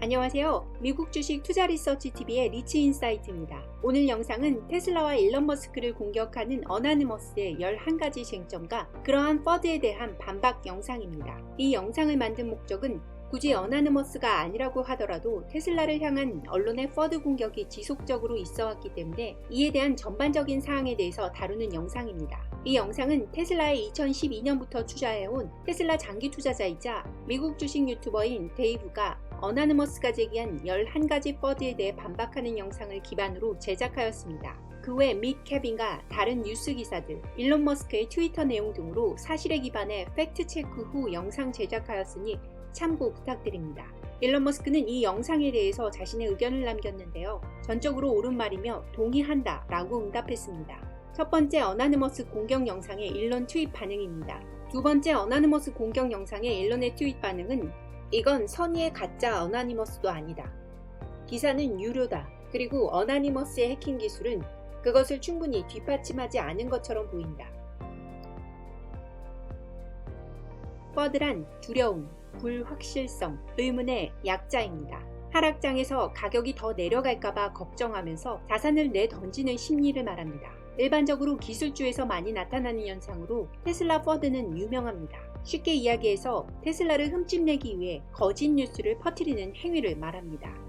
안녕하세요. 미국 주식 투자 리서치 TV의 리치 인사이트입니다. 오늘 영상은 테슬라와 일론 머스크를 공격하는 어나니머스의 11가지 쟁점과 그러한 퍼드에 대한 반박 영상입니다. 이 영상을 만든 목적은 굳이 어나니머스가 아니라고 하더라도 테슬라를 향한 언론의 퍼드 공격이 지속적으로 있어왔기 때문에 이에 대한 전반적인 사항에 대해서 다루는 영상입니다. 이 영상은 테슬라에 2012년부터 투자해온 테슬라 장기 투자자이자 미국 주식 유튜버인 데이브가 어나니머스가 제기한 11가지 퍼드에 대해 반박하는 영상을 기반으로 제작하였습니다. 그 외 밋 케빈과 다른 뉴스 기사들, 일론 머스크의 트위터 내용 등으로 사실에 기반해 팩트 체크 후 영상 제작하였으니 참고 부탁드립니다. 일론 머스크는 이 영상에 대해서 자신의 의견을 남겼는데요. 전적으로 옳은 말이며 동의한다 라고 응답했습니다. 첫 번째 어나니머스 공격 영상의 일론 트윗 반응입니다. 두 번째 어나니머스 공격 영상의 일론의 트윗 반응은 이건 선의의 가짜 어나니머스도 아니다. 기사는 유료다. 그리고 어나니머스의 해킹 기술은 그것을 충분히 뒷받침하지 않은 것처럼 보인다. 퍼드란 두려움, 불확실성, 의문의 약자입니다. 하락장에서 가격이 더 내려갈까봐 걱정하면서 자산을 내던지는 심리를 말합니다. 일반적으로 기술주에서 많이 나타나는 현상으로 테슬라 퍼드는 유명합니다. 쉽게 이야기해서 테슬라를 흠집내기 위해 거짓 뉴스를 퍼뜨리는 행위를 말합니다.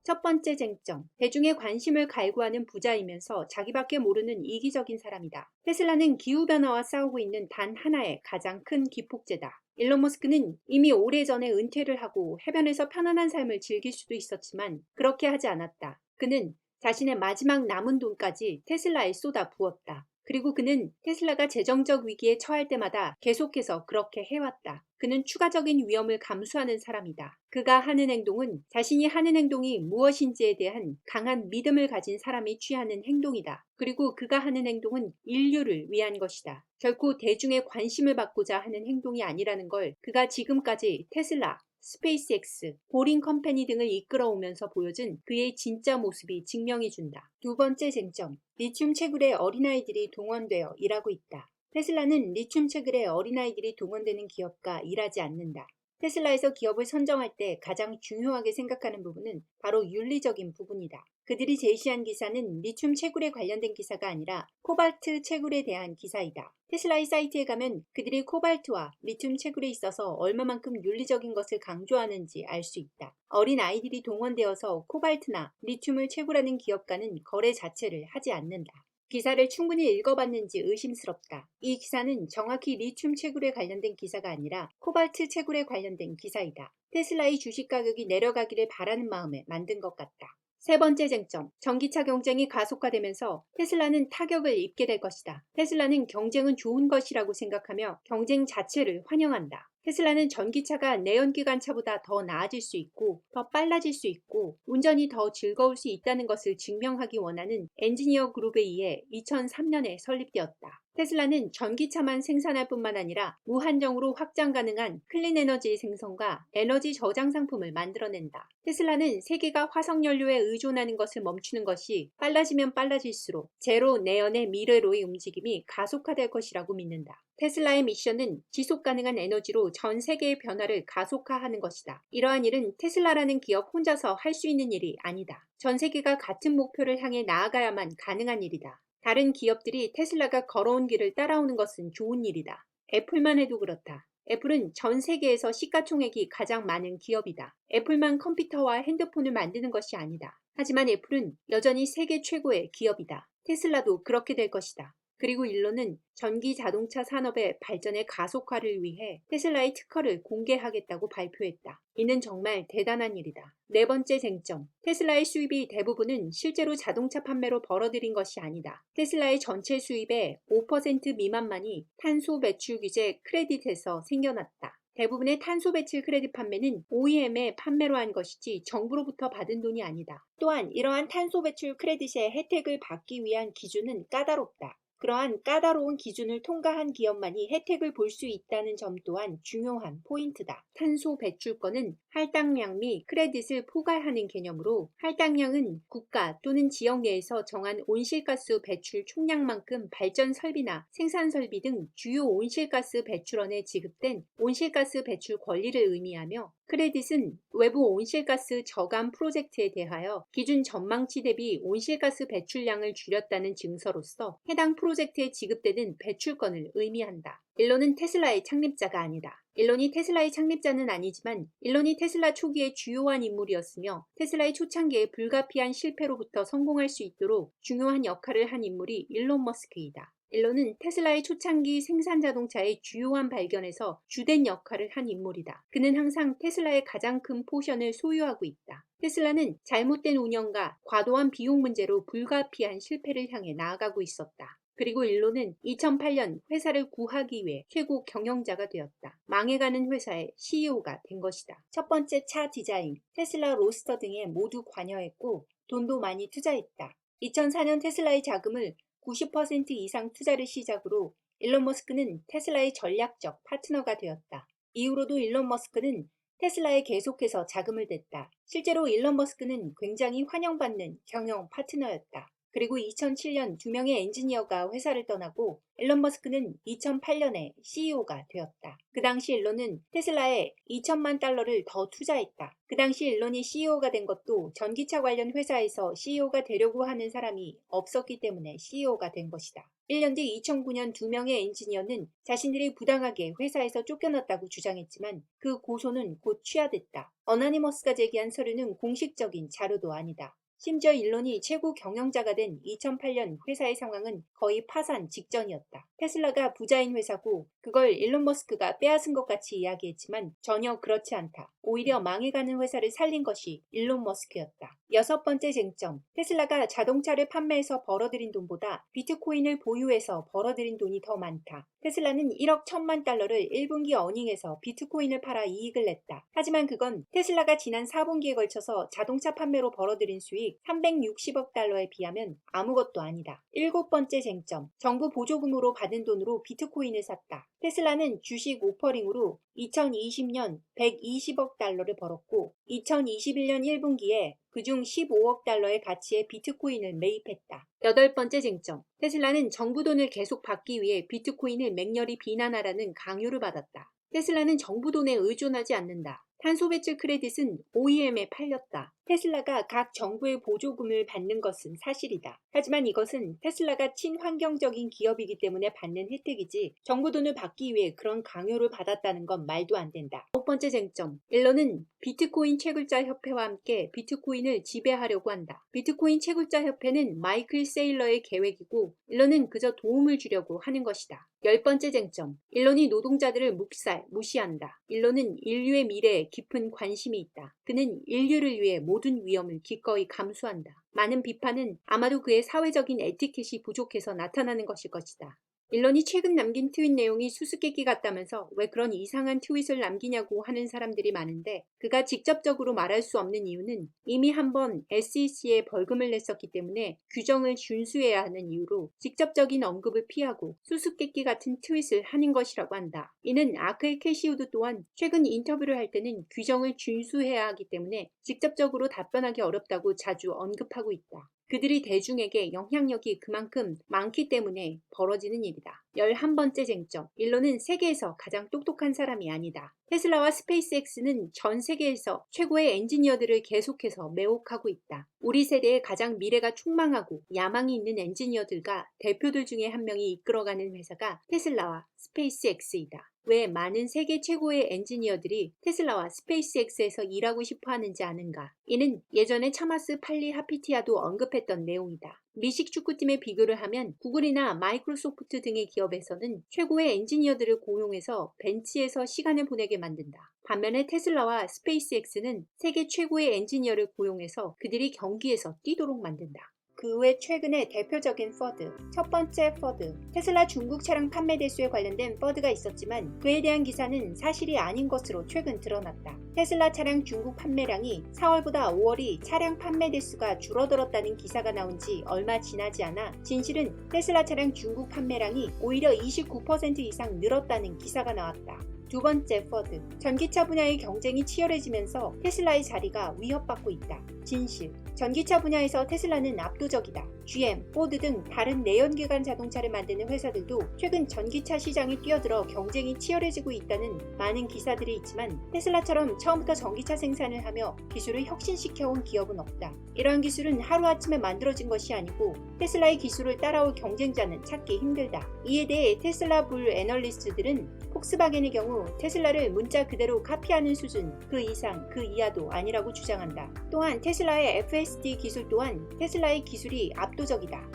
첫 번째 쟁점, 대중의 관심을 갈구하는 부자이면서 자기밖에 모르는 이기적인 사람이다. 테슬라는 기후변화와 싸우고 있는 단 하나의 가장 큰 기폭제다. 일론 머스크는 이미 오래전에 은퇴를 하고 해변에서 편안한 삶을 즐길 수도 있었지만 그렇게 하지 않았다. 그는 자신의 마지막 남은 돈까지 테슬라에 쏟아 부었다. 그리고 그는 테슬라가 재정적 위기에 처할 때마다 계속해서 그렇게 해왔다. 그는 추가적인 위험을 감수하는 사람이다. 그가 하는 행동은 자신이 하는 행동이 무엇인지에 대한 강한 믿음을 가진 사람이 취하는 행동이다. 그리고 그가 하는 행동은 인류를 위한 것이다. 결코 대중의 관심을 받고자 하는 행동이 아니라는 걸 그가 지금까지 테슬라, 스페이스X, 보링 컴퍼니 등을 이끌어오면서 보여준 그의 진짜 모습이 증명해준다. 두 번째 쟁점, 리튬 채굴에 어린아이들이 동원되어 일하고 있다. 테슬라는 리튬 채굴에 어린아이들이 동원되는 기업과 일하지 않는다. 테슬라에서 기업을 선정할 때 가장 중요하게 생각하는 부분은 바로 윤리적인 부분이다. 그들이 제시한 기사는 리튬 채굴에 관련된 기사가 아니라 코발트 채굴에 대한 기사이다. 테슬라의 사이트에 가면 그들이 코발트와 리튬 채굴에 있어서 얼마만큼 윤리적인 것을 강조하는지 알 수 있다. 어린 아이들이 동원되어서 코발트나 리튬을 채굴하는 기업과는 거래 자체를 하지 않는다. 기사를 충분히 읽어봤는지 의심스럽다. 이 기사는 정확히 리튬 채굴에 관련된 기사가 아니라 코발트 채굴에 관련된 기사이다. 테슬라의 주식 가격이 내려가기를 바라는 마음에 만든 것 같다. 세 번째 쟁점, 전기차 경쟁이 가속화되면서 테슬라는 타격을 입게 될 것이다. 테슬라는 경쟁은 좋은 것이라고 생각하며 경쟁 자체를 환영한다. 테슬라는 전기차가 내연기관차보다 더 나아질 수 있고 더 빨라질 수 있고 운전이 더 즐거울 수 있다는 것을 증명하기 원하는 엔지니어 그룹에 의해 2003년에 설립되었다. 테슬라는 전기차만 생산할 뿐만 아니라 무한정으로 확장 가능한 클린 에너지 생성과 에너지 저장 상품을 만들어낸다. 테슬라는 세계가 화석연료에 의존하는 것을 멈추는 것이 빨라지면 빨라질수록 제로 내연의 미래로의 움직임이 가속화될 것이라고 믿는다. 테슬라의 미션은 지속 가능한 에너지로 전 세계의 변화를 가속화하는 것이다. 이러한 일은 테슬라라는 기업 혼자서 할 수 있는 일이 아니다. 전 세계가 같은 목표를 향해 나아가야만 가능한 일이다. 다른 기업들이 테슬라가 걸어온 길을 따라오는 것은 좋은 일이다. 애플만 해도 그렇다. 애플은 전 세계에서 시가총액이 가장 많은 기업이다. 애플만 컴퓨터와 핸드폰을 만드는 것이 아니다. 하지만 애플은 여전히 세계 최고의 기업이다. 테슬라도 그렇게 될 것이다. 그리고 일론은 전기 자동차 산업의 발전의 가속화를 위해 테슬라의 특허를 공개하겠다고 발표했다. 이는 정말 대단한 일이다. 네 번째 쟁점, 테슬라의 수입이 대부분은 실제로 자동차 판매로 벌어들인 것이 아니다. 테슬라의 전체 수입의 5% 미만만이 탄소 배출 규제 크레딧에서 생겨났다. 대부분의 탄소 배출 크레딧 판매는 OEM의 판매로 한 것이지 정부로부터 받은 돈이 아니다. 또한 이러한 탄소 배출 크레딧의 혜택을 받기 위한 기준은 까다롭다. 그러한 까다로운 기준을 통과한 기업만이 혜택을 볼 수 있다는 점 또한 중요한 포인트다. 탄소 배출권은 할당량 및 크레딧을 포괄하는 개념으로 할당량은 국가 또는 지역 내에서 정한 온실가스 배출 총량만큼 발전 설비나 생산 설비 등 주요 온실가스 배출원에 지급된 온실가스 배출 권리를 의미하며 크레딧은 외부 온실가스 저감 프로젝트에 대하여 기준 전망치 대비 온실가스 배출량을 줄였다는 증서로서 해당 프로젝트에 지급되는 배출권을 의미한다. 일론은 테슬라의 창립자가 아니다. 일론이 테슬라의 창립자는 아니지만 일론이 테슬라 초기의 주요한 인물이었으며 테슬라의 초창기에 불가피한 실패로부터 성공할 수 있도록 중요한 역할을 한 인물이 일론 머스크이다. 일론은 테슬라의 초창기 생산 자동차의 주요한 발견에서 주된 역할을 한 인물이다. 그는 항상 테슬라의 가장 큰 포션을 소유하고 있다. 테슬라는 잘못된 운영과 과도한 비용 문제로 불가피한 실패를 향해 나아가고 있었다. 그리고 일론은 2008년 회사를 구하기 위해 최고 경영자가 되었다. 망해가는 회사의 CEO가 된 것이다. 첫 번째 차 디자인, 테슬라 로스터 등에 모두 관여했고 돈도 많이 투자했다. 2004년 테슬라의 자금을 90% 이상 투자를 시작으로 일론 머스크는 테슬라의 전략적 파트너가 되었다. 이후로도 일론 머스크는 테슬라에 계속해서 자금을 댔다. 실제로 일론 머스크는 굉장히 환영받는 경영 파트너였다. 그리고 2007년 2명의 엔지니어가 회사를 떠나고 일론 머스크는 2008년에 CEO가 되었다. 그 당시 일론은 테슬라에 2천만 달러를 더 투자했다. 그 당시 일론이 CEO가 된 것도 전기차 관련 회사에서 CEO가 되려고 하는 사람이 없었기 때문에 CEO가 된 것이다. 1년 뒤 2009년 2명의 엔지니어는 자신들이 부당하게 회사에서 쫓겨났다고 주장했지만 그 고소는 곧 취하됐다. 어나니머스가 제기한 서류는 공식적인 자료도 아니다. 심지어 일론이 최고 경영자가 된 2008년 회사의 상황은 거의 파산 직전이었다. 테슬라가 부자인 회사고 그걸 일론 머스크가 빼앗은 것 같이 이야기했지만 전혀 그렇지 않다. 오히려 망해가는 회사를 살린 것이 일론 머스크였다. 여섯 번째 쟁점, 테슬라가 자동차를 판매해서 벌어들인 돈보다 비트코인을 보유해서 벌어들인 돈이 더 많다. 테슬라는 1억 1천만 달러를 1분기 어닝에서 비트코인을 팔아 이익을 냈다. 하지만 그건 테슬라가 지난 4분기에 걸쳐서 자동차 판매로 벌어들인 수익 360억 달러에 비하면 아무것도 아니다. 일곱 번째 쟁점, 정부 보조금으로 받은 돈으로 비트코인을 샀다. 테슬라는 주식 오퍼링으로 2020년 120억 달러를 벌었고 2021년 1분기에 그중 15억 달러의 가치의 비트코인을 매입했다. 여덟 번째 쟁점, 테슬라는 정부 돈을 계속 받기 위해 비트코인을 맹렬히 비난하라는 강요를 받았다. 테슬라는 정부 돈에 의존하지 않는다. 탄소 배출 크레딧은 OEM에 팔렸다. 테슬라가 각 정부의 보조금을 받는 것은 사실이다. 하지만 이것은 테슬라가 친환경적인 기업이기 때문에 받는 혜택이지 정부 돈을 받기 위해 그런 강요를 받았다는 건 말도 안 된다. 아홉 번째 쟁점, 일론은 비트코인 채굴자 협회와 함께 비트코인을 지배하려고 한다. 비트코인 채굴자 협회는 마이클 세일러의 계획이고 일론은 그저 도움을 주려고 하는 것이다. 열 번째 쟁점, 일론이 노동자들을 묵살, 무시한다. 일론은 인류의 미래에 깊은 관심이 있다. 그는 인류를 위해 모든 위험을 기꺼이 감수한다. 많은 비판은 아마도 그의 사회적인 에티켓이 부족해서 나타나는 것일 것이다. 일론이 최근 남긴 트윗 내용이 수수께끼 같다면서 왜 그런 이상한 트윗을 남기냐고 하는 사람들이 많은데 그가 직접적으로 말할 수 없는 이유는 이미 한번 SEC에 벌금을 냈었기 때문에 규정을 준수해야 하는 이유로 직접적인 언급을 피하고 수수께끼 같은 트윗을 하는 것이라고 한다. 이는 아크의 캐시우드 또한 최근 인터뷰를 할 때는 규정을 준수해야 하기 때문에 직접적으로 답변하기 어렵다고 자주 언급하고 있다. 그들이 대중에게 영향력이 그만큼 많기 때문에 벌어지는 일이다. 11번째 쟁점, 일론은 세계에서 가장 똑똑한 사람이 아니다. 테슬라와 스페이스X는 전 세계에서 최고의 엔지니어들을 계속해서 매혹하고 있다. 우리 세대의 가장 미래가 촉망하고 야망이 있는 엔지니어들과 대표들 중에 한 명이 이끌어가는 회사가 테슬라와 스페이스X이다. 왜 많은 세계 최고의 엔지니어들이 테슬라와 스페이스X에서 일하고 싶어 하는지 아는가? 이는 예전에 차마스 팔리하피티아도 언급했던 내용이다. 미식 축구팀에 비교를 하면 구글이나 마이크로소프트 등의 기업에서는 최고의 엔지니어들을 고용해서 벤치에서 시간을 보내게 만든다. 반면에 테슬라와 스페이스X는 세계 최고의 엔지니어를 고용해서 그들이 경기에서 뛰도록 만든다. 그 외 최근의 대표적인 퍼드. 첫 번째 퍼드. 테슬라 중국 차량 판매 대수에 관련된 퍼드가 있었지만 그에 대한 기사는 사실이 아닌 것으로 최근 드러났다. 테슬라 차량 중국 판매량이 4월보다 5월이 차량 판매 대수가 줄어들었다는 기사가 나온 지 얼마 지나지 않아 진실은 테슬라 차량 중국 판매량이 오히려 29% 이상 늘었다는 기사가 나왔다. 두 번째 퍼드. 전기차 분야의 경쟁이 치열해지면서 테슬라의 자리가 위협받고 있다. 진실. 전기차 분야에서 테슬라는 압도적이다. GM, 포드 등 다른 내연기관 자동차를 만드는 회사들도 최근 전기차 시장에 뛰어들어 경쟁이 치열해지고 있다는 많은 기사들이 있지만 테슬라처럼 처음부터 전기차 생산을 하며 기술을 혁신시켜온 기업은 없다. 이러한 기술은 하루아침에 만들어진 것이 아니고 테슬라의 기술을 따라올 경쟁자는 찾기 힘들다. 이에 대해 테슬라 불 애널리스트들은 폭스바겐의 경우 테슬라를 문자 그대로 카피하는 수준, 그 이상, 그 이하도 아니라고 주장한다. 또한 테슬라의 FSD 기술 또한 테슬라의 기술이 압도적이다.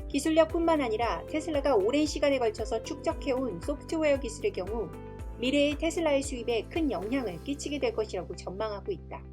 기술력뿐만 아니라 테슬라가 오랜 시간에 걸쳐서 축적해온 소프트웨어 기술의 경우 미래의 테슬라의 수입에 큰 영향을 끼치게 될 것이라고 전망하고 있다.